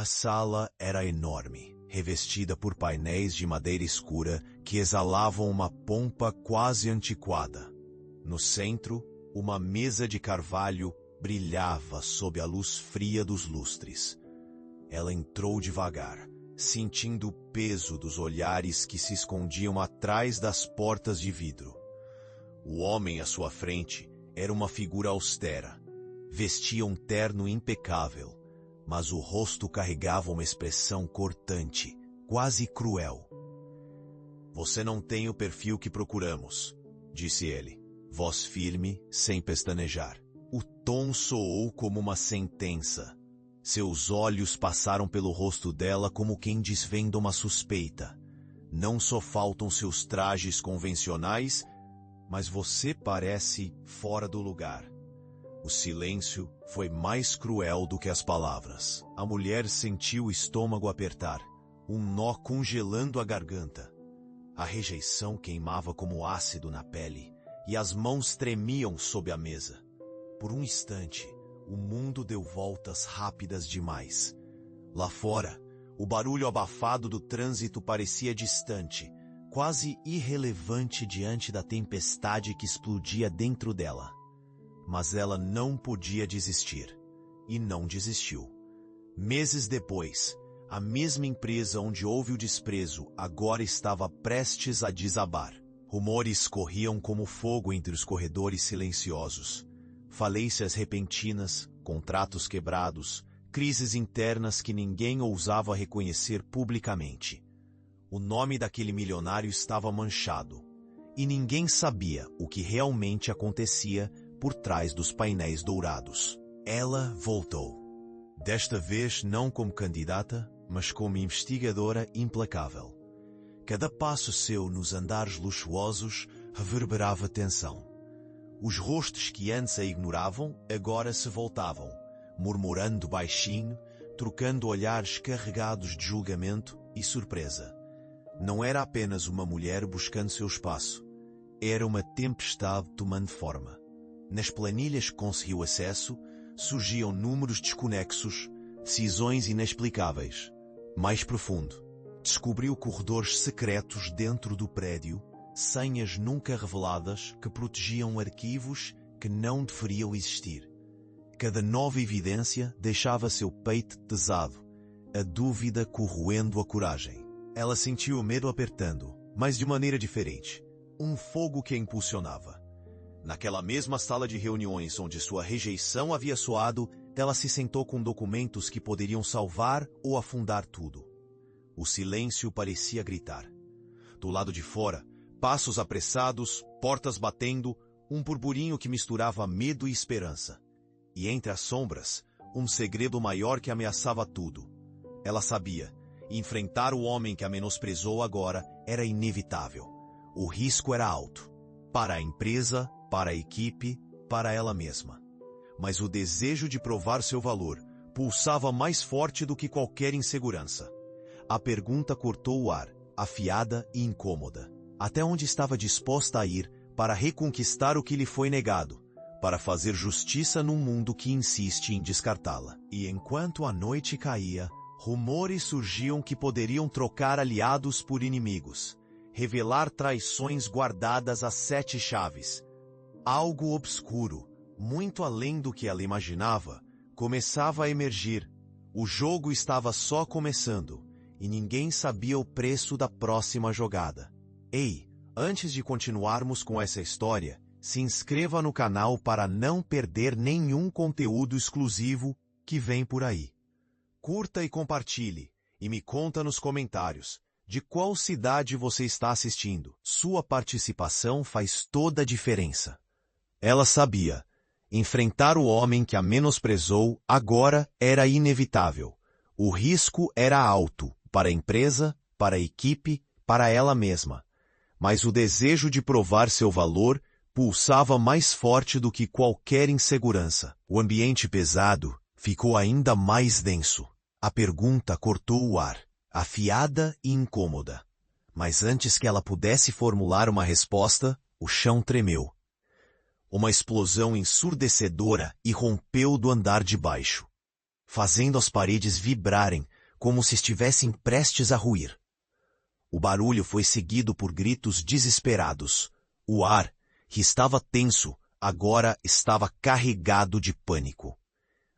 A sala era enorme, revestida por painéis de madeira escura que exalavam uma pompa quase antiquada. No centro, uma mesa de carvalho brilhava sob a luz fria dos lustres. Ela entrou devagar, sentindo o peso dos olhares que se escondiam atrás das portas de vidro. O homem à sua frente era uma figura austera. Vestia um terno impecável, mas o rosto carregava uma expressão cortante, quase cruel. "Você não tem o perfil que procuramos", disse ele, voz firme, sem pestanejar. O tom soou como uma sentença. Seus olhos passaram pelo rosto dela como quem desvenda uma suspeita. "Não só faltam seus trajes convencionais, mas você parece fora do lugar." O silêncio foi mais cruel do que as palavras. A mulher sentiu o estômago apertar, um nó congelando a garganta. A rejeição queimava como ácido na pele, e as mãos tremiam sob a mesa. Por um instante, o mundo deu voltas rápidas demais. Lá fora, o barulho abafado do trânsito parecia distante, quase irrelevante diante da tempestade que explodia dentro dela. Mas ela não podia desistir. E não desistiu. Meses depois, a mesma empresa onde houve o desprezo agora estava prestes a desabar. Rumores corriam como fogo entre os corredores silenciosos. Falências repentinas, contratos quebrados, crises internas que ninguém ousava reconhecer publicamente. O nome daquele milionário estava manchado. E ninguém sabia o que realmente acontecia por trás dos painéis dourados. Ela voltou. Desta vez não como candidata, mas como investigadora implacável. Cada passo seu nos andares luxuosos reverberava tensão. Os rostos que antes a ignoravam, agora se voltavam, murmurando baixinho, trocando olhares carregados de julgamento e surpresa. Não era apenas uma mulher buscando seu espaço. Era uma tempestade tomando forma. Nas planilhas que conseguiu acesso, surgiam números desconexos, decisões inexplicáveis. Mais profundo, descobriu corredores secretos dentro do prédio, senhas nunca reveladas que protegiam arquivos que não deveriam existir. Cada nova evidência deixava seu peito pesado, a dúvida corroendo a coragem. Ela sentiu o medo apertando, mas de maneira diferente. Um fogo que a impulsionava. Naquela mesma sala de reuniões onde sua rejeição havia soado, ela se sentou com documentos que poderiam salvar ou afundar tudo. O silêncio parecia gritar. Do lado de fora, passos apressados, portas batendo, um burburinho que misturava medo e esperança. E entre as sombras, um segredo maior que ameaçava tudo. Ela sabia, enfrentar o homem que a menosprezou agora era inevitável. O risco era alto. Para a empresa, para a equipe, para ela mesma. Mas o desejo de provar seu valor pulsava mais forte do que qualquer insegurança. A pergunta cortou o ar, afiada e incômoda. Até onde estava disposta a ir para reconquistar o que lhe foi negado, para fazer justiça num mundo que insiste em descartá-la? E enquanto a noite caía, rumores surgiam que poderiam trocar aliados por inimigos, revelar traições guardadas às 7 chaves. Algo obscuro, muito além do que ela imaginava, começava a emergir. O jogo estava só começando, e ninguém sabia o preço da próxima jogada. Ei, antes de continuarmos com essa história, se inscreva no canal para não perder nenhum conteúdo exclusivo que vem por aí. Curta e compartilhe, e me conta nos comentários de qual cidade você está assistindo. Sua participação faz toda a diferença. Ela sabia. Enfrentar o homem que a menosprezou agora era inevitável. O risco era alto, para a empresa, para a equipe, para ela mesma. Mas o desejo de provar seu valor pulsava mais forte do que qualquer insegurança. O ambiente pesado ficou ainda mais denso. A pergunta cortou o ar, afiada e incômoda. Mas antes que ela pudesse formular uma resposta, o chão tremeu. Uma explosão ensurdecedora irrompeu do andar de baixo, fazendo as paredes vibrarem como se estivessem prestes a ruir. O barulho foi seguido por gritos desesperados. O ar, que estava tenso, agora estava carregado de pânico.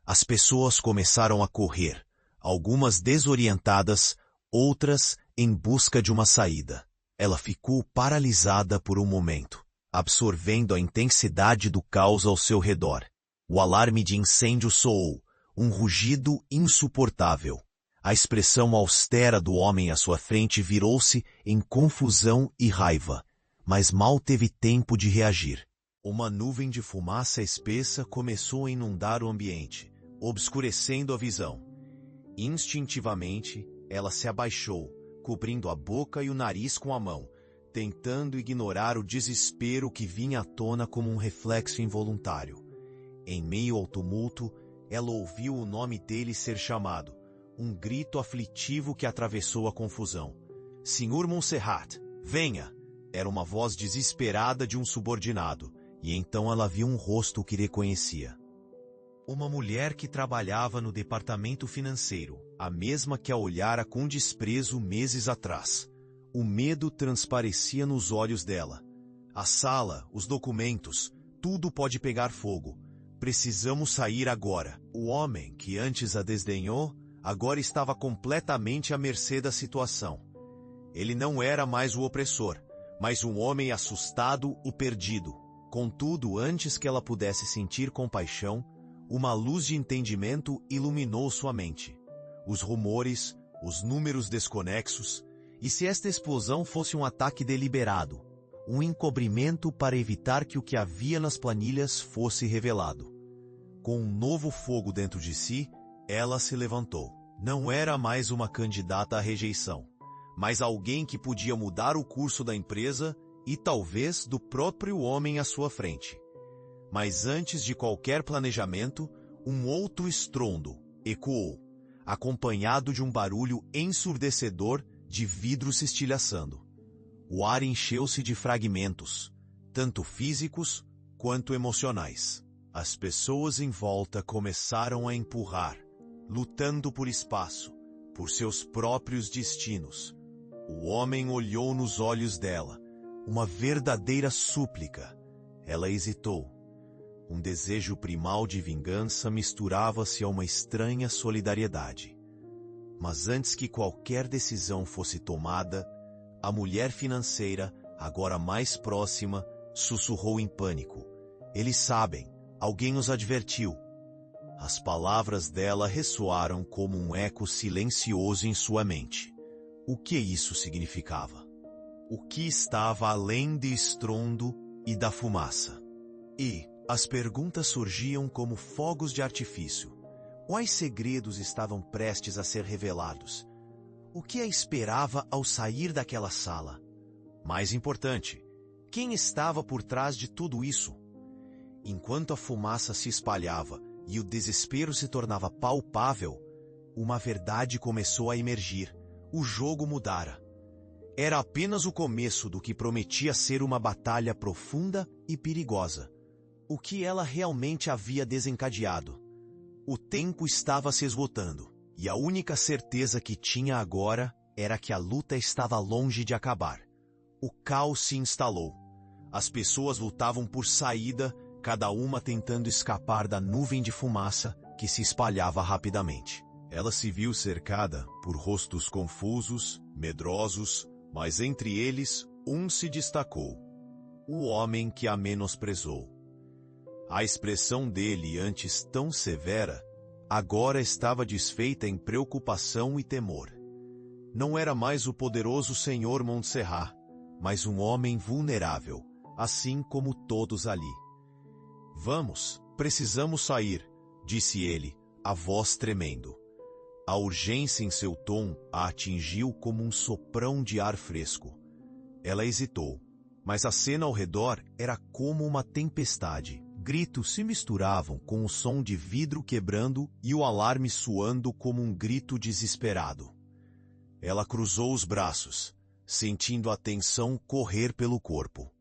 As pessoas começaram a correr, algumas desorientadas, outras em busca de uma saída. Ela ficou paralisada por um momento, absorvendo a intensidade do caos ao seu redor. O alarme de incêndio soou, um rugido insuportável. A expressão austera do homem à sua frente virou-se em confusão e raiva, mas mal teve tempo de reagir. Uma nuvem de fumaça espessa começou a inundar o ambiente, obscurecendo a visão. Instintivamente, ela se abaixou, cobrindo a boca e o nariz com a mão, tentando ignorar o desespero que vinha à tona como um reflexo involuntário. Em meio ao tumulto, ela ouviu o nome dele ser chamado, um grito aflitivo que atravessou a confusão. Senhor Montserrat, venha! Era uma voz desesperada de um subordinado, e então ela viu um rosto que reconhecia. Uma mulher que trabalhava no departamento financeiro, a mesma que a olhara com desprezo meses atrás. O medo transparecia nos olhos dela. A sala, os documentos, tudo pode pegar fogo. Precisamos sair agora. O homem, que antes a desdenhou, agora estava completamente à mercê da situação. Ele não era mais o opressor, mas um homem assustado e perdido. Contudo, antes que ela pudesse sentir compaixão, uma luz de entendimento iluminou sua mente. Os rumores, os números desconexos, e se esta explosão fosse um ataque deliberado, um encobrimento para evitar que o que havia nas planilhas fosse revelado. Com um novo fogo dentro de si, ela se levantou. Não era mais uma candidata à rejeição, mas alguém que podia mudar o curso da empresa e talvez do próprio homem à sua frente. Mas antes de qualquer planejamento, um outro estrondo ecoou, acompanhado de um barulho ensurdecedor de vidro se estilhaçando. O ar encheu-se de fragmentos, tanto físicos quanto emocionais. As pessoas em volta começaram a empurrar, lutando por espaço, por seus próprios destinos. O homem olhou nos olhos dela, uma verdadeira súplica. Ela hesitou. Um desejo primal de vingança misturava-se a uma estranha solidariedade. Mas antes que qualquer decisão fosse tomada, a mulher financeira, agora mais próxima, sussurrou em pânico. Eles sabem, alguém os advertiu. As palavras dela ressoaram como um eco silencioso em sua mente. O que isso significava? O que estava além do estrondo e da fumaça? E as perguntas surgiam como fogos de artifício. Quais segredos estavam prestes a ser revelados? O que a esperava ao sair daquela sala? Mais importante, quem estava por trás de tudo isso? Enquanto a fumaça se espalhava e o desespero se tornava palpável, uma verdade começou a emergir. O jogo mudara. Era apenas o começo do que prometia ser uma batalha profunda e perigosa. O que ela realmente havia desencadeado? O tempo estava se esgotando, e a única certeza que tinha agora era que a luta estava longe de acabar. O caos se instalou. As pessoas lutavam por saída, cada uma tentando escapar da nuvem de fumaça que se espalhava rapidamente. Ela se viu cercada por rostos confusos, medrosos, mas entre eles um se destacou: o homem que a menosprezou. A expressão dele, antes tão severa, agora estava desfeita em preocupação e temor. Não era mais o poderoso senhor Montserrat, mas um homem vulnerável, assim como todos ali. Vamos, precisamos sair, disse ele, a voz tremendo. A urgência em seu tom a atingiu como um soprão de ar fresco. Ela hesitou, mas a cena ao redor era como uma tempestade. Gritos se misturavam com o som de vidro quebrando e o alarme soando como um grito desesperado. Ela cruzou os braços, sentindo a tensão correr pelo corpo.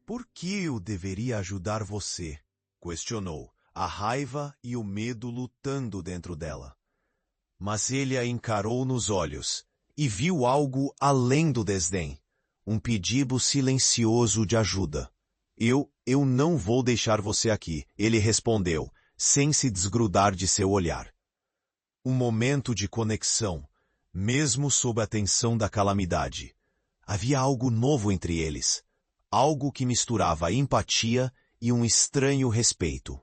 Por que eu deveria ajudar você? Questionou, a raiva e o medo lutando dentro dela. Mas ele a encarou nos olhos e viu algo além do desdém. Um pedido silencioso de ajuda. Eu não vou deixar você aqui, ele respondeu, sem se desgrudar de seu olhar. Um momento de conexão, mesmo sob a tensão da calamidade. Havia algo novo entre eles. Algo que misturava empatia e um estranho respeito.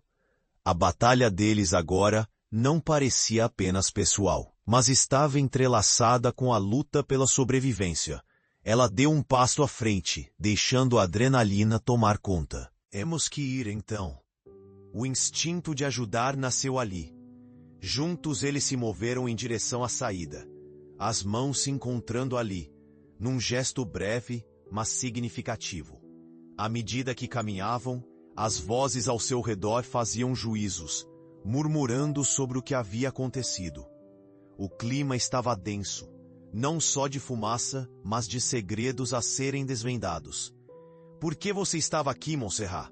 A batalha deles agora não parecia apenas pessoal, mas estava entrelaçada com a luta pela sobrevivência. Ela deu um passo à frente, deixando a adrenalina tomar conta. Temos que ir então. O instinto de ajudar nasceu ali. Juntos eles se moveram em direção à saída, as mãos se encontrando ali, num gesto breve, mas significativo. À medida que caminhavam, as vozes ao seu redor faziam juízos, murmurando sobre o que havia acontecido. O clima estava denso, não só de fumaça, mas de segredos a serem desvendados. Por que você estava aqui, Montserrat?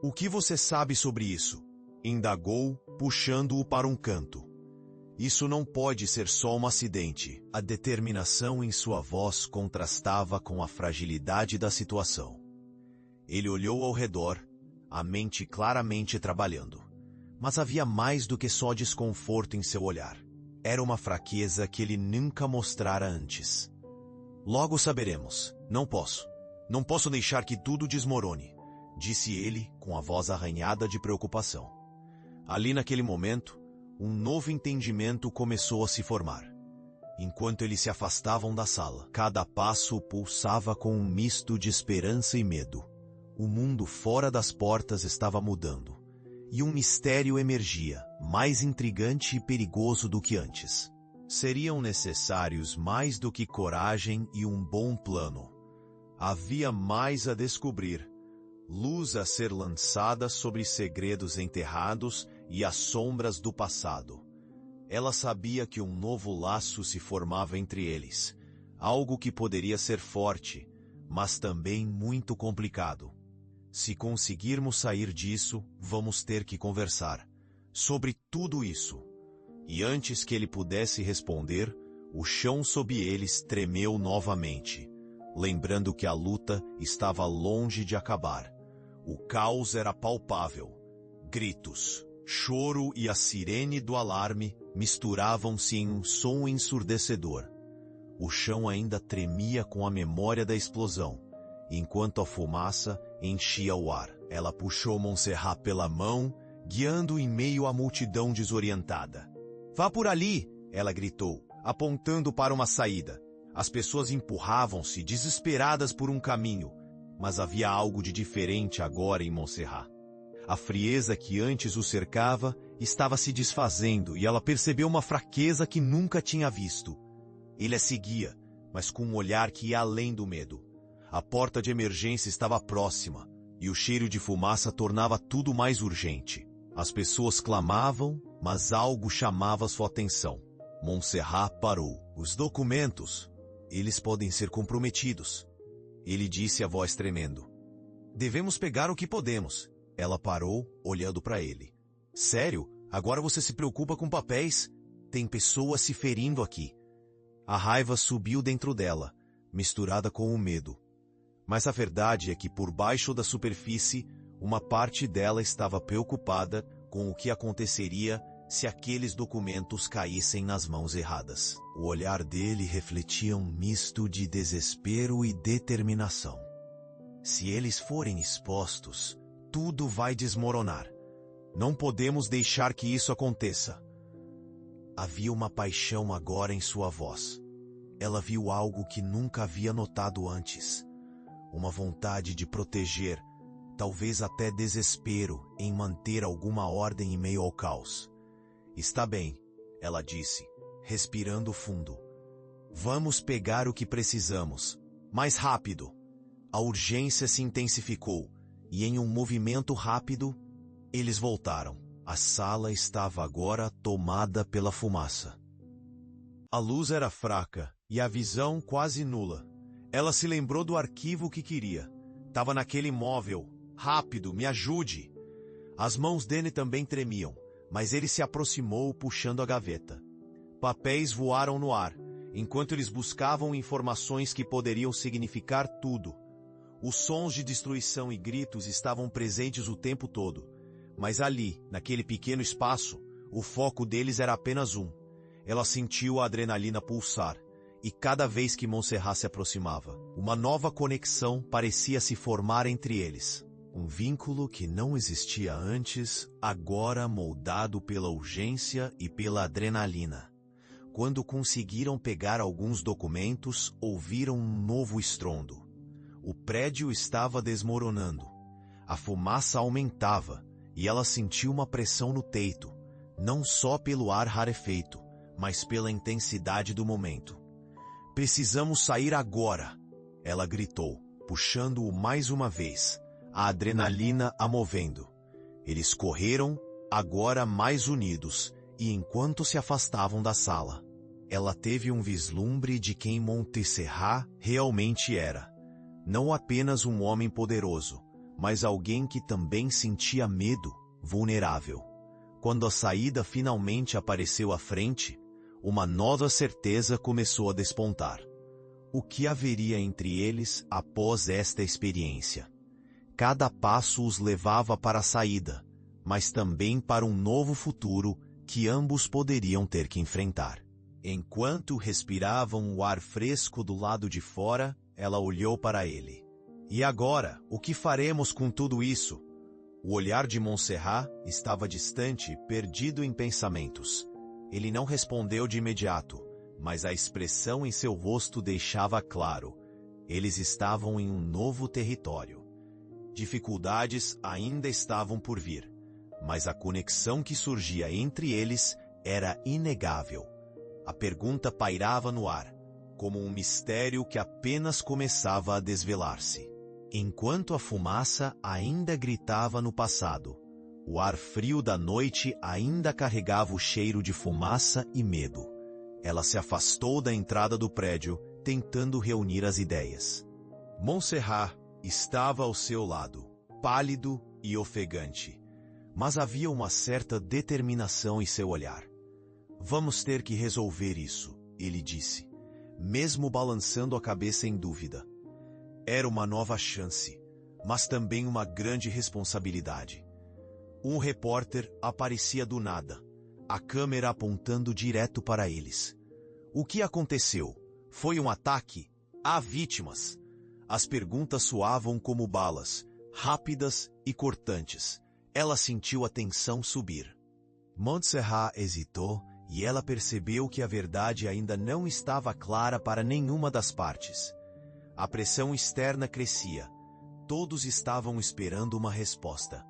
O que você sabe sobre isso? Indagou, puxando-o para um canto. Isso não pode ser só um acidente. A determinação em sua voz contrastava com a fragilidade da situação. Ele olhou ao redor, a mente claramente trabalhando. Mas havia mais do que só desconforto em seu olhar. Era uma fraqueza que ele nunca mostrara antes. Logo saberemos. Não posso. Não posso deixar que tudo desmorone, disse ele com a voz arranhada de preocupação. Ali naquele momento, um novo entendimento começou a se formar. Enquanto eles se afastavam da sala, cada passo pulsava com um misto de esperança e medo. O mundo fora das portas estava mudando. E um mistério emergia, mais intrigante e perigoso do que antes. Seriam necessários mais do que coragem e um bom plano. Havia mais a descobrir, luz a ser lançada sobre segredos enterrados e as sombras do passado. Ela sabia que um novo laço se formava entre eles, algo que poderia ser forte, mas também muito complicado. Se conseguirmos sair disso, vamos ter que conversar sobre tudo isso. E antes que ele pudesse responder, o chão sob eles tremeu novamente, lembrando que a luta estava longe de acabar. O caos era palpável. Gritos, choro e a sirene do alarme misturavam-se em um som ensurdecedor. O chão ainda tremia com a memória da explosão, enquanto a fumaça enchia o ar. Ela puxou Montserrat pela mão, guiando em meio à multidão desorientada. "Vá por ali!" ela gritou, apontando para uma saída. As pessoas empurravam-se, desesperadas por um caminho, mas havia algo de diferente agora em Montserrat. A frieza que antes o cercava estava se desfazendo e ela percebeu uma fraqueza que nunca tinha visto. Ele a seguia, mas com um olhar que ia além do medo. A porta de emergência estava próxima, e o cheiro de fumaça tornava tudo mais urgente. As pessoas clamavam, mas algo chamava sua atenção. Montserrat parou. "Os documentos, eles podem ser comprometidos", ele disse a voz tremendo. "Devemos pegar o que podemos." Ela parou, olhando para ele. "Sério? Agora você se preocupa com papéis? Tem pessoas se ferindo aqui." A raiva subiu dentro dela, misturada com o medo. Mas a verdade é que por baixo da superfície, uma parte dela estava preocupada com o que aconteceria se aqueles documentos caíssem nas mãos erradas. O olhar dele refletia um misto de desespero e determinação. Se eles forem expostos, tudo vai desmoronar. Não podemos deixar que isso aconteça. Havia uma paixão agora em sua voz. Ela viu algo que nunca havia notado antes. Uma vontade de proteger, talvez até desespero em manter alguma ordem em meio ao caos. "Está bem", ela disse, respirando fundo. "Vamos pegar o que precisamos. Mais rápido." A urgência se intensificou, e em um movimento rápido, eles voltaram. A sala estava agora tomada pela fumaça. A luz era fraca e a visão quase nula. Ela se lembrou do arquivo que queria. Estava naquele móvel. "Rápido, me ajude!" As mãos dele também tremiam, mas ele se aproximou puxando a gaveta. Papéis voaram no ar, enquanto eles buscavam informações que poderiam significar tudo. Os sons de destruição e gritos estavam presentes o tempo todo, mas ali, naquele pequeno espaço, o foco deles era apenas um. Ela sentiu a adrenalina pulsar, e cada vez que Montserrat se aproximava, uma nova conexão parecia se formar entre eles. Um vínculo que não existia antes, agora moldado pela urgência e pela adrenalina. Quando conseguiram pegar alguns documentos, ouviram um novo estrondo. O prédio estava desmoronando. A fumaça aumentava, e ela sentiu uma pressão no peito, não só pelo ar rarefeito, mas pela intensidade do momento. "Precisamos sair agora!" ela gritou, puxando-o mais uma vez, a adrenalina a movendo. Eles correram, agora mais unidos, e enquanto se afastavam da sala, ela teve um vislumbre de quem Montserrat realmente era. Não apenas um homem poderoso, mas alguém que também sentia medo, vulnerável. Quando a saída finalmente apareceu à frente, uma nova certeza começou a despontar. O que haveria entre eles após esta experiência? Cada passo os levava para a saída, mas também para um novo futuro que ambos poderiam ter que enfrentar. Enquanto respiravam o ar fresco do lado de fora, ela olhou para ele. "E agora, o que faremos com tudo isso?" O olhar de Montserrat estava distante, perdido em pensamentos. Ele não respondeu de imediato, mas a expressão em seu rosto deixava claro. Eles estavam em um novo território. Dificuldades ainda estavam por vir, mas a conexão que surgia entre eles era inegável. A pergunta pairava no ar, como um mistério que apenas começava a desvelar-se. Enquanto a fumaça ainda gritava no passado, o ar frio da noite ainda carregava o cheiro de fumaça e medo. Ela se afastou da entrada do prédio, tentando reunir as ideias. Montserrat estava ao seu lado, pálido e ofegante, mas havia uma certa determinação em seu olhar. "Vamos ter que resolver isso", ele disse, mesmo balançando a cabeça em dúvida. Era uma nova chance, mas também uma grande responsabilidade. Um repórter aparecia do nada, a câmera apontando direto para eles. "O que aconteceu? Foi um ataque? Há vítimas?" As perguntas soavam como balas, rápidas e cortantes. Ela sentiu a tensão subir. Montserrat hesitou e ela percebeu que a verdade ainda não estava clara para nenhuma das partes. A pressão externa crescia. Todos estavam esperando uma resposta.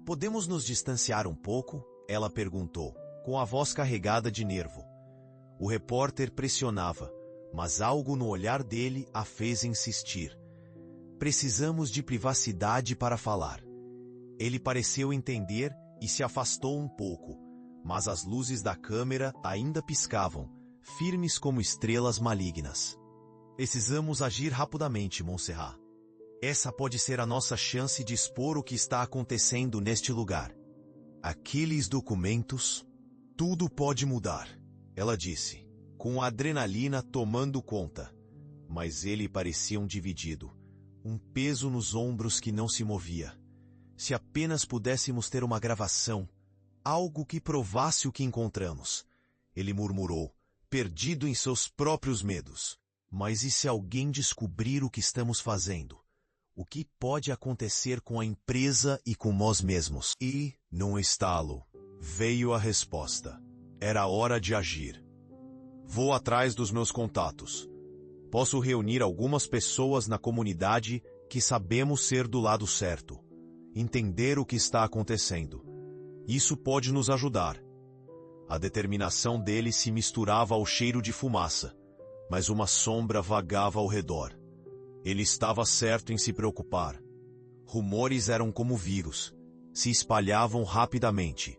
"Podemos nos distanciar um pouco?" ela perguntou, com a voz carregada de nervo. O repórter pressionava, mas algo no olhar dele a fez insistir. "Precisamos de privacidade para falar." Ele pareceu entender e se afastou um pouco, mas as luzes da câmera ainda piscavam, firmes como estrelas malignas. "Precisamos agir rapidamente, Montserrat. Essa pode ser a nossa chance de expor o que está acontecendo neste lugar." "Aqueles documentos, tudo pode mudar", ela disse, com a adrenalina tomando conta. Mas ele parecia dividido, um peso nos ombros que não se movia. "Se apenas pudéssemos ter uma gravação, algo que provasse o que encontramos", ele murmurou, perdido em seus próprios medos. "Mas e se alguém descobrir o que estamos fazendo? O que pode acontecer com a empresa e com nós mesmos?" E, num estalo, veio a resposta. Era hora de agir. "Vou atrás dos meus contatos. Posso reunir algumas pessoas na comunidade que sabemos ser do lado certo. Entender o que está acontecendo. Isso pode nos ajudar." A determinação dele se misturava ao cheiro de fumaça, mas uma sombra vagava ao redor. Ele estava certo em se preocupar. Rumores eram como vírus, se espalhavam rapidamente,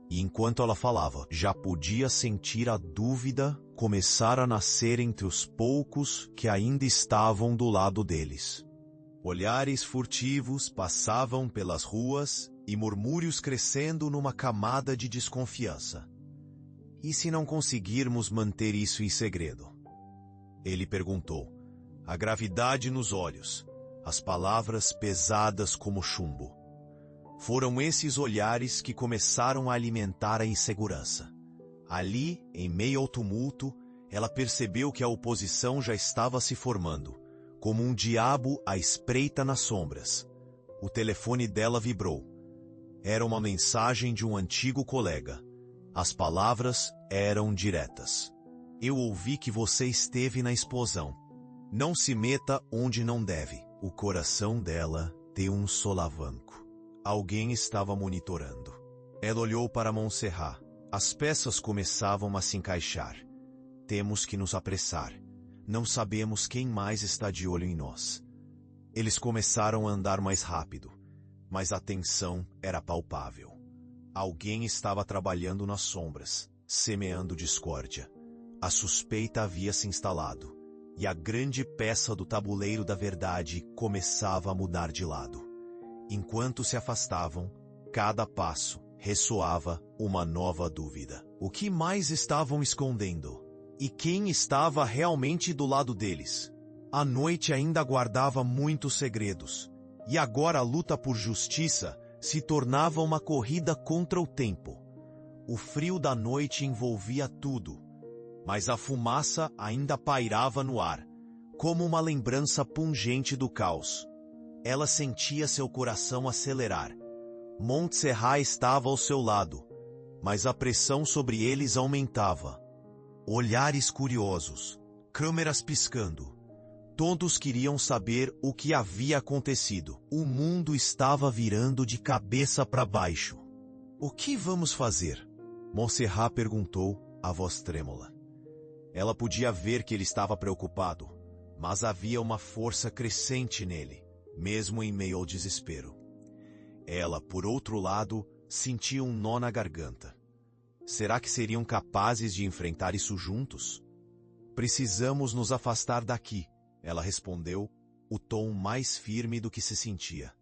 e enquanto ela falava, já podia sentir a dúvida começar a nascer entre os poucos que ainda estavam do lado deles. Olhares furtivos passavam pelas ruas e murmúrios crescendo numa camada de desconfiança. E se não conseguirmos manter isso em segredo? Ele perguntou, a gravidade nos olhos, as palavras pesadas como chumbo. Foram esses olhares que começaram a alimentar a insegurança. Ali, em meio ao tumulto, ela percebeu que a oposição já estava se formando, como um diabo à espreita nas sombras. O telefone dela vibrou. Era uma mensagem de um antigo colega. As palavras eram diretas. Eu ouvi que você esteve na explosão. Não se meta onde não deve. O coração dela deu um solavanco. Alguém estava monitorando. Ela olhou para Montserrat. As peças começavam a se encaixar. Temos que nos apressar. Não sabemos quem mais está de olho em nós. Eles começaram a andar mais rápido, mas a tensão era palpável. Alguém estava trabalhando nas sombras, semeando discórdia. A suspeita havia se instalado, e a grande peça do tabuleiro da verdade começava a mudar de lado. Enquanto se afastavam, cada passo ressoava uma nova dúvida. O que mais estavam escondendo? E quem estava realmente do lado deles? A noite ainda guardava muitos segredos, e agora a luta por justiça se tornava uma corrida contra o tempo. O frio da noite envolvia tudo, mas a fumaça ainda pairava no ar, como uma lembrança pungente do caos. Ela sentia seu coração acelerar. Montserrat estava ao seu lado, mas a pressão sobre eles aumentava. Olhares curiosos, câmeras piscando. Todos queriam saber o que havia acontecido. O mundo estava virando de cabeça para baixo. O que vamos fazer? Montserrat perguntou, a voz trêmula. Ela podia ver que ele estava preocupado, mas havia uma força crescente nele, mesmo em meio ao desespero. Ela, por outro lado, sentia um nó na garganta. Será que seriam capazes de enfrentar isso juntos? Precisamos nos afastar daqui, ela respondeu, o tom mais firme do que se sentia.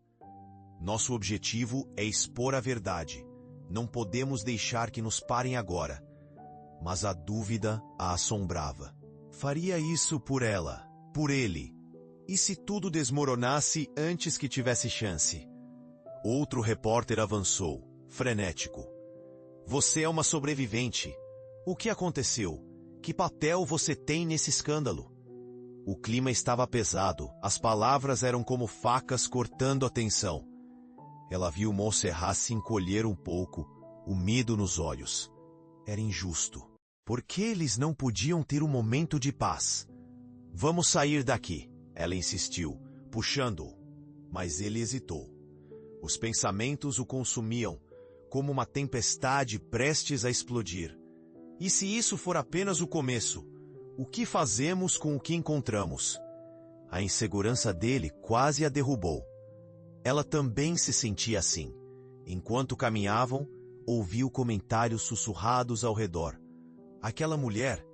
Nosso objetivo é expor a verdade. Não podemos deixar que nos parem agora. Mas a dúvida a assombrava. Faria isso por ela, por ele. E se tudo desmoronasse antes que tivesse chance? Outro repórter avançou, frenético. Você é uma sobrevivente. O que aconteceu? Que papel você tem nesse escândalo? O clima estava pesado, as palavras eram como facas cortando a tensão. Ela viu Montserrat se encolher um pouco, o medo nos olhos. Era injusto. Por que eles não podiam ter um momento de paz? Vamos sair daqui, ela insistiu, puxando-o. Mas ele hesitou. Os pensamentos o consumiam, como uma tempestade prestes a explodir. E se isso for apenas o começo? O que fazemos com o que encontramos? A insegurança dele quase a derrubou. Ela também se sentia assim. Enquanto caminhavam, ouviu comentários sussurrados ao redor. Aquela mulher,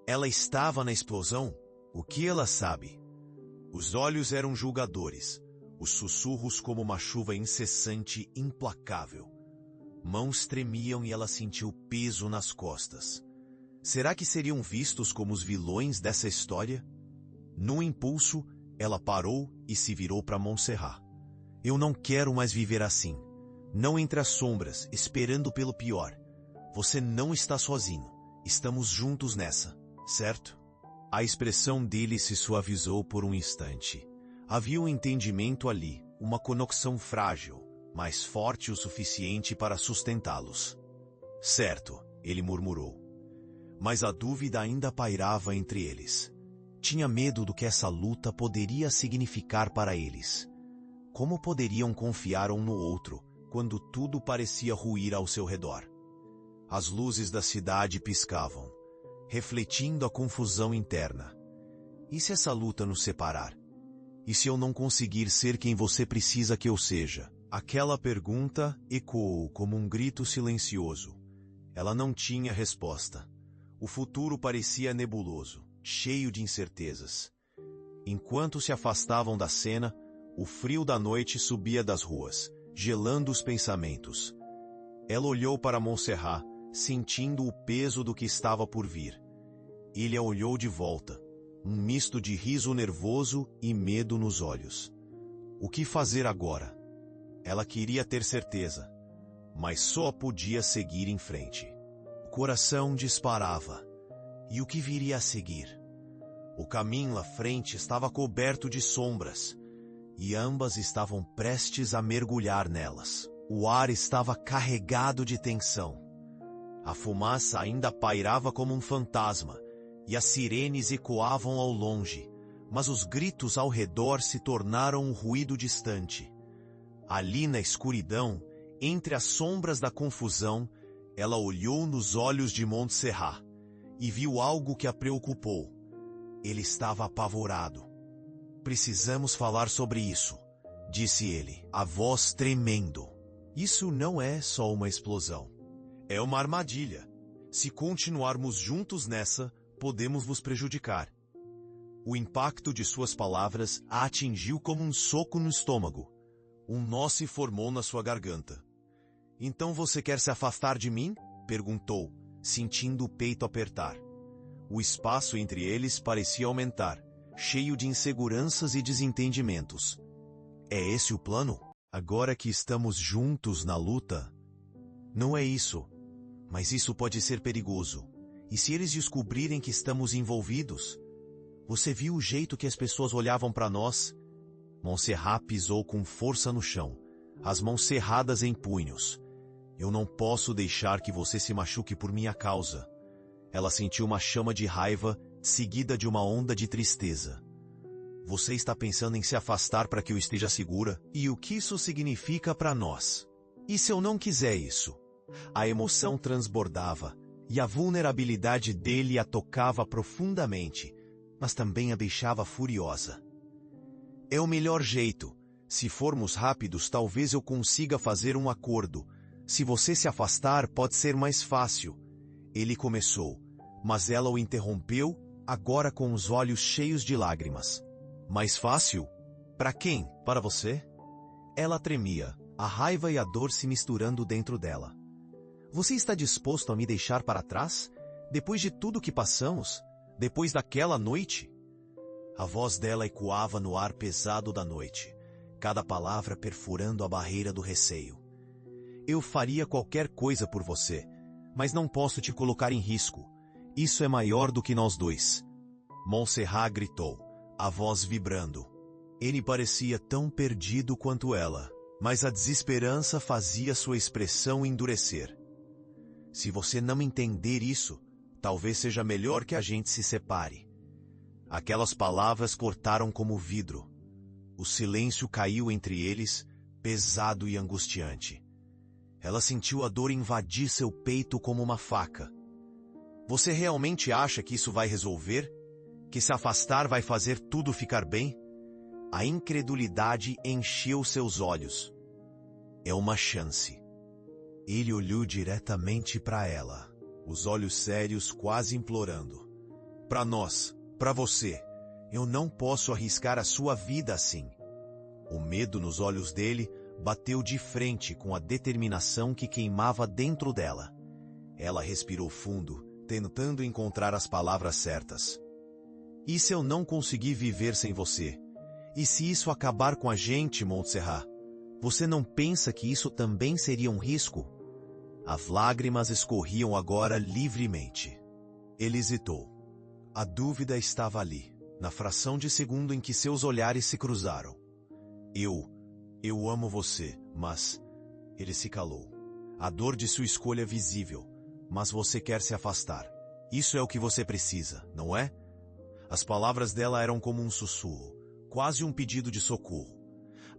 ela estava na explosão? O que ela sabe? Os olhos eram julgadores, os sussurros como uma chuva incessante, implacável. Mãos tremiam e ela sentiu peso nas costas. Será que seriam vistos como os vilões dessa história? Num impulso, ela parou e se virou para Montserrat. Eu não quero mais viver assim. Não entre as sombras, esperando pelo pior. Você não está sozinho. Estamos juntos nessa, certo? A expressão dele se suavizou por um instante. Havia um entendimento ali, uma conexão frágil, mas forte o suficiente para sustentá-los. Certo, ele murmurou. Mas a dúvida ainda pairava entre eles. Tinha medo do que essa luta poderia significar para eles. Como poderiam confiar um no outro, quando tudo parecia ruir ao seu redor? As luzes da cidade piscavam, refletindo a confusão interna. E se essa luta nos separar? E se eu não conseguir ser quem você precisa que eu seja? Aquela pergunta ecoou como um grito silencioso. Ela não tinha resposta. O futuro parecia nebuloso, cheio de incertezas. Enquanto se afastavam da cena, o frio da noite subia das ruas, gelando os pensamentos. Ela olhou para Montserrat, sentindo o peso do que estava por vir. Ele a olhou de volta, um misto de riso nervoso e medo nos olhos. O que fazer agora? Ela queria ter certeza, mas só podia seguir em frente. O coração disparava. E o que viria a seguir? O caminho à frente estava coberto de sombras, e ambas estavam prestes a mergulhar nelas. O ar estava carregado de tensão. A fumaça ainda pairava como um fantasma, e as sirenes ecoavam ao longe, mas os gritos ao redor se tornaram um ruído distante. Ali na escuridão, entre as sombras da confusão, ela olhou nos olhos de Montserrat e viu algo que a preocupou. Ele estava apavorado. "Precisamos falar sobre isso", disse ele, a voz tremendo. "Isso não é só uma explosão. É uma armadilha. Se continuarmos juntos nessa, podemos vos prejudicar." O impacto de suas palavras a atingiu como um soco no estômago. Um nó se formou na sua garganta. "Então você quer se afastar de mim?" perguntou, sentindo o peito apertar. O espaço entre eles parecia aumentar, cheio de inseguranças e desentendimentos. "É esse o plano? Agora que estamos juntos na luta?" "Não é isso. Mas isso pode ser perigoso. E se eles descobrirem que estamos envolvidos? Você viu o jeito que as pessoas olhavam para nós?" Montserrat pisou com força no chão, as mãos cerradas em punhos. "Eu não posso deixar que você se machuque por minha causa." Ela sentiu uma chama de raiva, seguida de uma onda de tristeza. "Você está pensando em se afastar para que eu esteja segura? E o que isso significa para nós? E se eu não quiser isso?" A emoção transbordava, e a vulnerabilidade dele a tocava profundamente, mas também a deixava furiosa. "É o melhor jeito. Se formos rápidos, talvez eu consiga fazer um acordo. Se você se afastar, pode ser mais fácil." Ele começou, mas ela o interrompeu, agora com os olhos cheios de lágrimas. "Mais fácil? Para quem? Para você?" Ela tremia, a raiva e a dor se misturando dentro dela. "Você está disposto a me deixar para trás? Depois de tudo que passamos? Depois daquela noite?" A voz dela ecoava no ar pesado da noite, cada palavra perfurando a barreira do receio. "Eu faria qualquer coisa por você, mas não posso te colocar em risco. Isso é maior do que nós dois." Montserrat gritou, a voz vibrando. Ele parecia tão perdido quanto ela, mas a desesperança fazia sua expressão endurecer. "Se você não entender isso, talvez seja melhor que a gente se separe." Aquelas palavras cortaram como vidro. O silêncio caiu entre eles, pesado e angustiante. Ela sentiu a dor invadir seu peito como uma faca. "Você realmente acha que isso vai resolver? Que se afastar vai fazer tudo ficar bem?" A incredulidade encheu seus olhos. "É uma chance." Ele olhou diretamente para ela, os olhos sérios quase implorando. "Para nós, para você, eu não posso arriscar a sua vida assim." O medo nos olhos dele bateu de frente com a determinação que queimava dentro dela. Ela respirou fundo, tentando encontrar as palavras certas. "E se eu não conseguir viver sem você? E se isso acabar com a gente, Montserrat? Você não pensa que isso também seria um risco?" As lágrimas escorriam agora livremente. Ele hesitou. A dúvida estava ali, na fração de segundo em que seus olhares se cruzaram. Eu amo você, mas..." Ele se calou. A dor de sua escolha visível, mas você quer se afastar. Isso é o que você precisa, não é? As palavras dela eram como um sussurro, quase um pedido de socorro.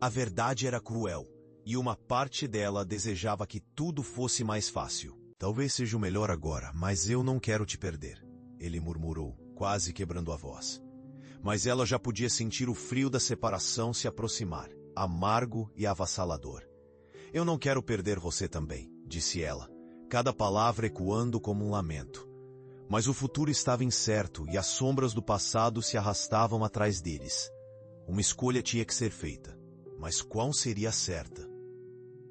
A verdade era cruel, e uma parte dela desejava que tudo fosse mais fácil. "Talvez seja o melhor agora, mas eu não quero te perder", ele murmurou, quase quebrando a voz. Mas ela já podia sentir o frio da separação se aproximar, amargo e avassalador. "Eu não quero perder você também", disse ela, cada palavra ecoando como um lamento. Mas o futuro estava incerto e as sombras do passado se arrastavam atrás deles. Uma escolha tinha que ser feita, mas qual seria a certa?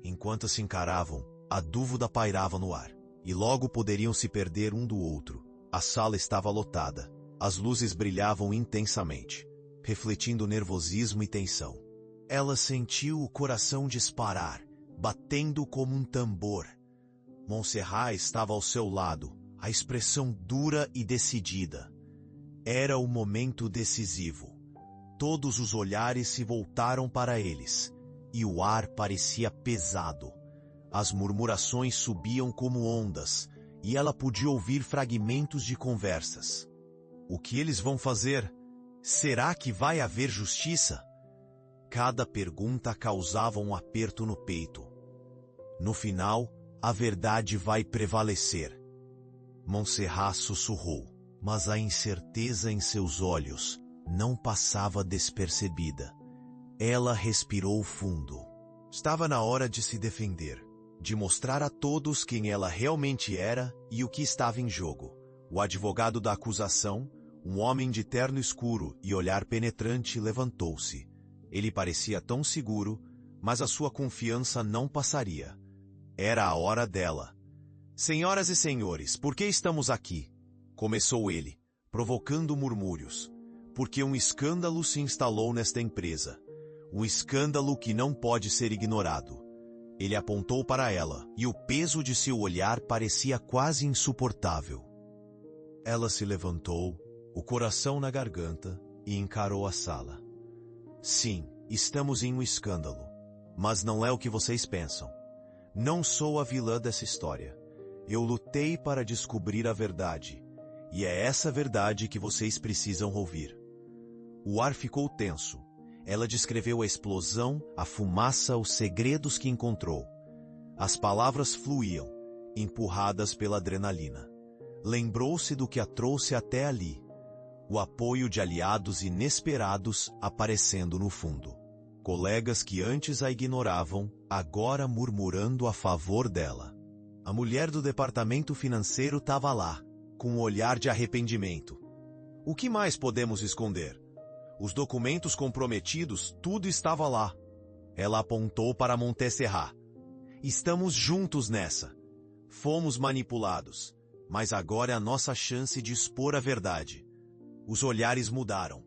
Enquanto se encaravam, a dúvida pairava no ar. e logo poderiam se perder um do outro. A sala estava lotada. As luzes brilhavam intensamente, refletindo nervosismo e tensão. Ela sentiu o coração disparar, batendo como um tambor. Montserrat estava ao seu lado, a expressão dura e decidida. Era o momento decisivo. Todos os olhares se voltaram para eles, e o ar parecia pesado. As murmurações subiam como ondas, e ela podia ouvir fragmentos de conversas. O que eles vão fazer? Será que vai haver justiça? Cada pergunta causava um aperto no peito. No final, a verdade vai prevalecer. Montserrat sussurrou, mas a incerteza em seus olhos não passava despercebida. Ela respirou fundo. Estava na hora de se defender, de mostrar a todos quem ela realmente era e o que estava em jogo. O advogado da acusação, um homem de terno escuro e olhar penetrante, levantou-se. Ele parecia tão seguro, mas a sua confiança não passaria. Era a hora dela. Senhoras e senhores, por que estamos aqui? Começou ele, provocando murmúrios. Porque um escândalo se instalou nesta empresa. Um escândalo que não pode ser ignorado. Ele apontou para ela, e o peso de seu olhar parecia quase insuportável. Ela se levantou, o coração na garganta, e encarou a sala. Sim, estamos em um escândalo, mas não é o que vocês pensam. Não sou a vilã dessa história. Eu lutei para descobrir a verdade, e é essa verdade que vocês precisam ouvir. O ar ficou tenso. Ela descreveu a explosão, a fumaça, os segredos que encontrou. As palavras fluíam, empurradas pela adrenalina. Lembrou-se do que a trouxe até ali. O apoio de aliados inesperados aparecendo no fundo. Colegas que antes a ignoravam, agora murmurando a favor dela. A mulher do departamento financeiro estava lá, com um olhar de arrependimento. O que mais podemos esconder? Os documentos comprometidos, tudo estava lá. Ela apontou para Montserrat. Estamos juntos nessa. Fomos manipulados, mas agora é a nossa chance de expor a verdade. Os olhares mudaram.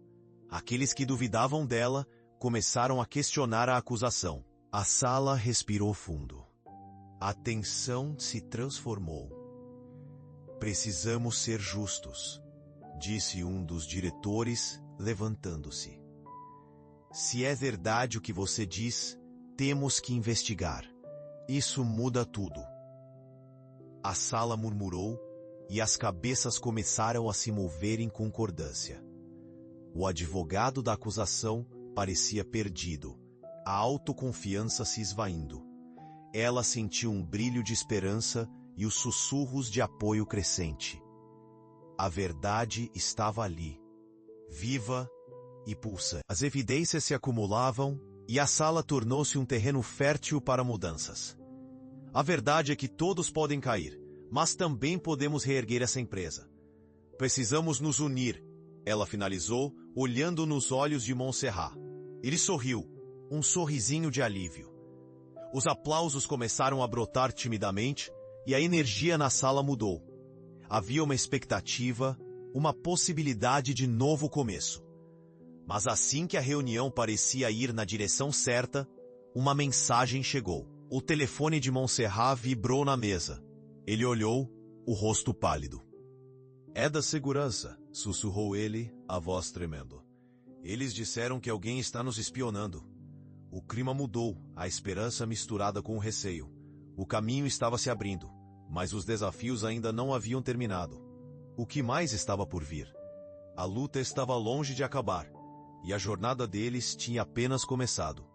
Aqueles que duvidavam dela começaram a questionar a acusação. A sala respirou fundo. A tensão se transformou. Precisamos ser justos, disse um dos diretores, levantando-se. Se é verdade o que você diz, temos que investigar. Isso muda tudo. A sala murmurou e as cabeças começaram a se mover em concordância. O advogado da acusação parecia perdido, a autoconfiança se esvaindo. Ela sentiu um brilho de esperança e os sussurros de apoio crescente. A verdade estava ali, viva e pulsa. As evidências se acumulavam e a sala tornou-se um terreno fértil para mudanças. A verdade é que todos podem cair, mas também podemos reerguer essa empresa. Precisamos nos unir, ela finalizou, olhando nos olhos de Montserrat. Ele sorriu, um sorrisinho de alívio. Os aplausos começaram a brotar timidamente e a energia na sala mudou. Havia uma expectativa, uma possibilidade de novo começo. Mas assim que a reunião parecia ir na direção certa, uma mensagem chegou. O telefone de Montserrat vibrou na mesa. Ele olhou, o rosto pálido. É da segurança, sussurrou ele, a voz tremendo. Eles disseram que alguém está nos espionando. O clima mudou, a esperança misturada com o receio. O caminho estava se abrindo, mas os desafios ainda não haviam terminado. O que mais estava por vir? A luta estava longe de acabar, e a jornada deles tinha apenas começado.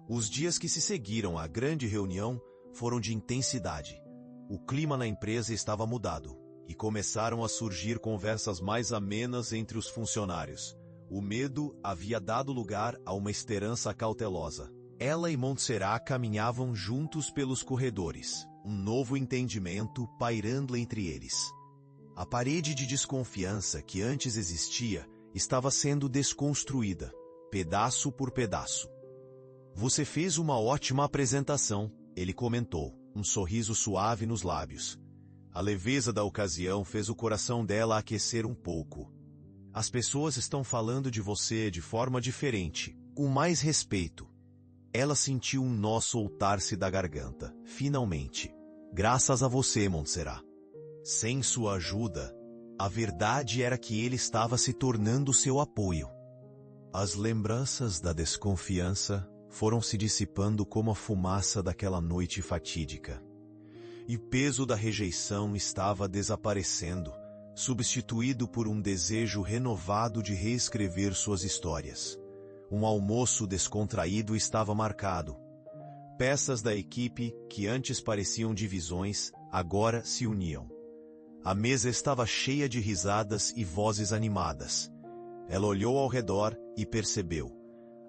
Os dias que se seguiram à grande reunião foram de intensidade. O clima na empresa estava mudado, e começaram a surgir conversas mais amenas entre os funcionários. O medo havia dado lugar a uma esperança cautelosa. Ela e Montserrat caminhavam juntos pelos corredores, um novo entendimento pairando entre eles. A parede de desconfiança que antes existia estava sendo desconstruída, pedaço por pedaço. Você fez uma ótima apresentação, ele comentou, um sorriso suave nos lábios. A leveza da ocasião fez o coração dela aquecer um pouco. As pessoas estão falando de você de forma diferente, com mais respeito. Ela sentiu um nó soltar-se da garganta, finalmente. Graças a você, Montserrat. Sem sua ajuda, a verdade era que ele estava se tornando seu apoio. As lembranças da desconfiança foram se dissipando como a fumaça daquela noite fatídica. E o peso da rejeição estava desaparecendo, substituído por um desejo renovado de reescrever suas histórias. Um almoço descontraído estava marcado. Peças da equipe, que antes pareciam divisões, agora se uniam. A mesa estava cheia de risadas e vozes animadas. Ela olhou ao redor e percebeu.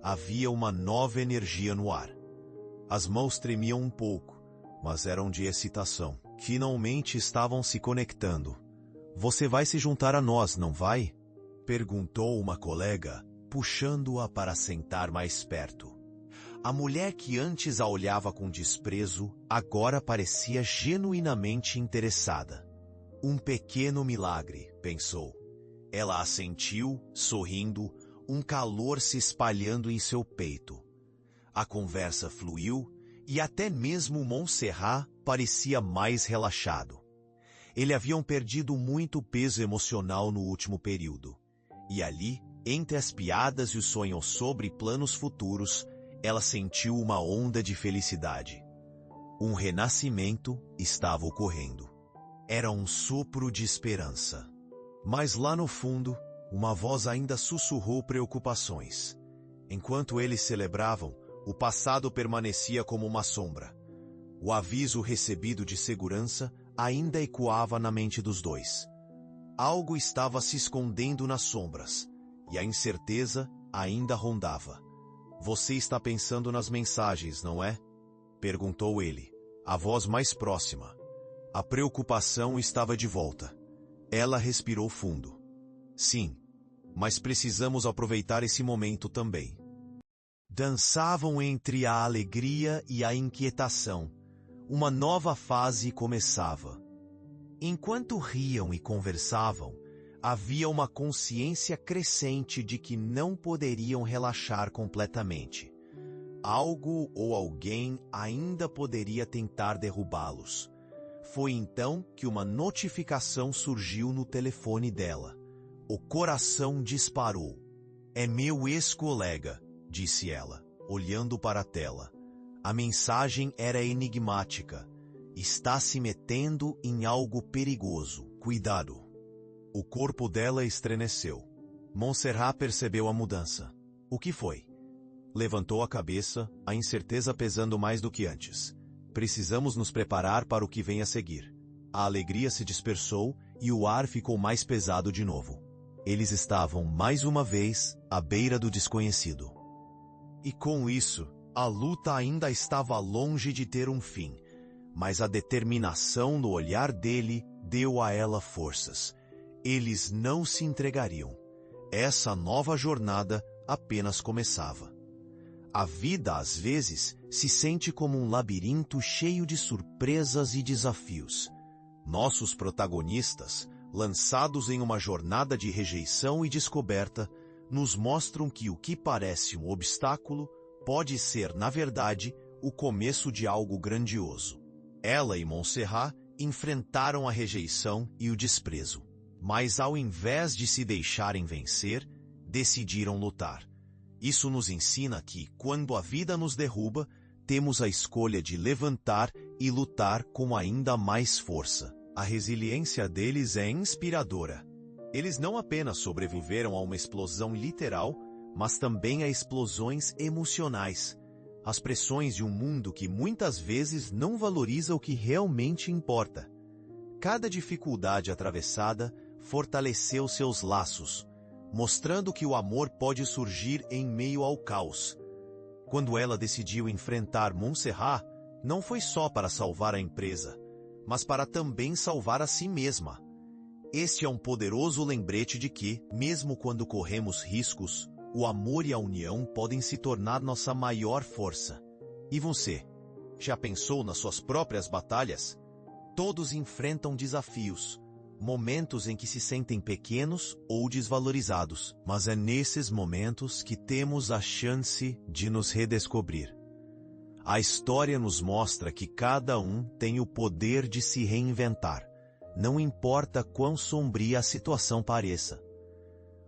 Havia uma nova energia no ar. As mãos tremiam um pouco, mas eram de excitação. Finalmente estavam se conectando. Você vai se juntar a nós, não vai? Perguntou uma colega, puxando-a para sentar mais perto. A mulher que antes a olhava com desprezo, agora parecia genuinamente interessada. Um pequeno milagre, pensou. Ela assentiu, sorrindo, um calor se espalhando em seu peito. A conversa fluiu e até mesmo Montserrat parecia mais relaxado. Eles haviam perdido muito peso emocional no último período. E ali, entre as piadas e os sonhos sobre planos futuros, ela sentiu uma onda de felicidade. Um renascimento estava ocorrendo. Era um sopro de esperança. Mas lá no fundo, uma voz ainda sussurrou preocupações. Enquanto eles celebravam, o passado permanecia como uma sombra. O aviso recebido de segurança ainda ecoava na mente dos dois. Algo estava se escondendo nas sombras, e a incerteza ainda rondava. Você está pensando nas mensagens, não é? Perguntou ele, a voz mais próxima. A preocupação estava de volta. Ela respirou fundo. Sim, mas precisamos aproveitar esse momento também. Dançavam entre a alegria e a inquietação. Uma nova fase começava. Enquanto riam e conversavam, havia uma consciência crescente de que não poderiam relaxar completamente. Algo ou alguém ainda poderia tentar derrubá-los. Foi então que uma notificação surgiu no telefone dela. O coração disparou. É meu ex-colega, disse ela, olhando para a tela. A mensagem era enigmática. Está se metendo em algo perigoso. Cuidado. O corpo dela estremeceu. Montserrat percebeu a mudança. O que foi? Levantou a cabeça, a incerteza pesando mais do que antes. Precisamos nos preparar para o que vem a seguir. A alegria se dispersou e o ar ficou mais pesado de novo. Eles estavam, mais uma vez, à beira do desconhecido. E com isso, a luta ainda estava longe de ter um fim, mas a determinação no olhar dele deu a ela forças. Eles não se entregariam. Essa nova jornada apenas começava. A vida, às vezes, se sente como um labirinto cheio de surpresas e desafios. Nossos protagonistas, lançados em uma jornada de rejeição e descoberta, nos mostram que o que parece um obstáculo pode ser, na verdade, o começo de algo grandioso. Ela e Montserrat enfrentaram a rejeição e o desprezo, mas ao invés de se deixarem vencer, decidiram lutar. Isso nos ensina que, quando a vida nos derruba, temos a escolha de levantar e lutar com ainda mais força. A resiliência deles é inspiradora. Eles não apenas sobreviveram a uma explosão literal, mas também a explosões emocionais. As pressões de um mundo que muitas vezes não valoriza o que realmente importa. Cada dificuldade atravessada fortaleceu seus laços, mostrando que o amor pode surgir em meio ao caos. Quando ela decidiu enfrentar Montserrat, não foi só para salvar a empresa, mas para também salvar a si mesma. Este é um poderoso lembrete de que, mesmo quando corremos riscos, o amor e a união podem se tornar nossa maior força. E você? Já pensou nas suas próprias batalhas? Todos enfrentam desafios, momentos em que se sentem pequenos ou desvalorizados, mas é nesses momentos que temos a chance de nos redescobrir. A história nos mostra que cada um tem o poder de se reinventar, não importa quão sombria a situação pareça.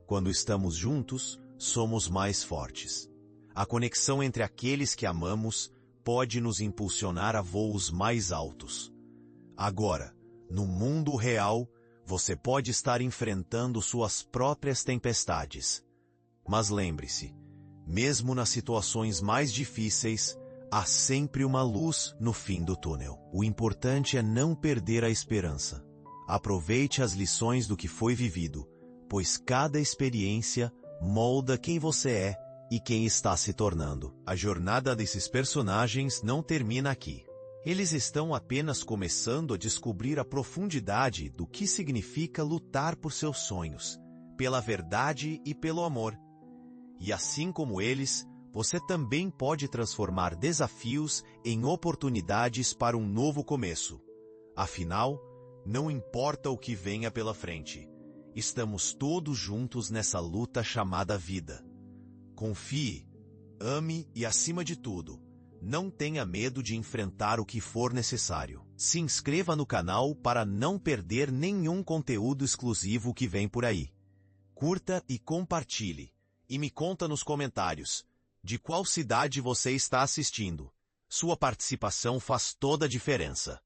Quando estamos juntos, somos mais fortes. A conexão entre aqueles que amamos pode nos impulsionar a voos mais altos. Agora, no mundo real, você pode estar enfrentando suas próprias tempestades. Mas lembre-se, mesmo nas situações mais difíceis, há sempre uma luz no fim do túnel. O importante é não perder a esperança. Aproveite as lições do que foi vivido, pois cada experiência molda quem você é e quem está se tornando. A jornada desses personagens não termina aqui. Eles estão apenas começando a descobrir a profundidade do que significa lutar por seus sonhos, pela verdade e pelo amor. E assim como eles, você também pode transformar desafios em oportunidades para um novo começo. Afinal, não importa o que venha pela frente, estamos todos juntos nessa luta chamada vida. Confie, ame e, acima de tudo, não tenha medo de enfrentar o que for necessário. Se inscreva no canal para não perder nenhum conteúdo exclusivo que vem por aí. Curta e compartilhe. E me conta nos comentários de qual cidade você está assistindo. Sua participação faz toda a diferença.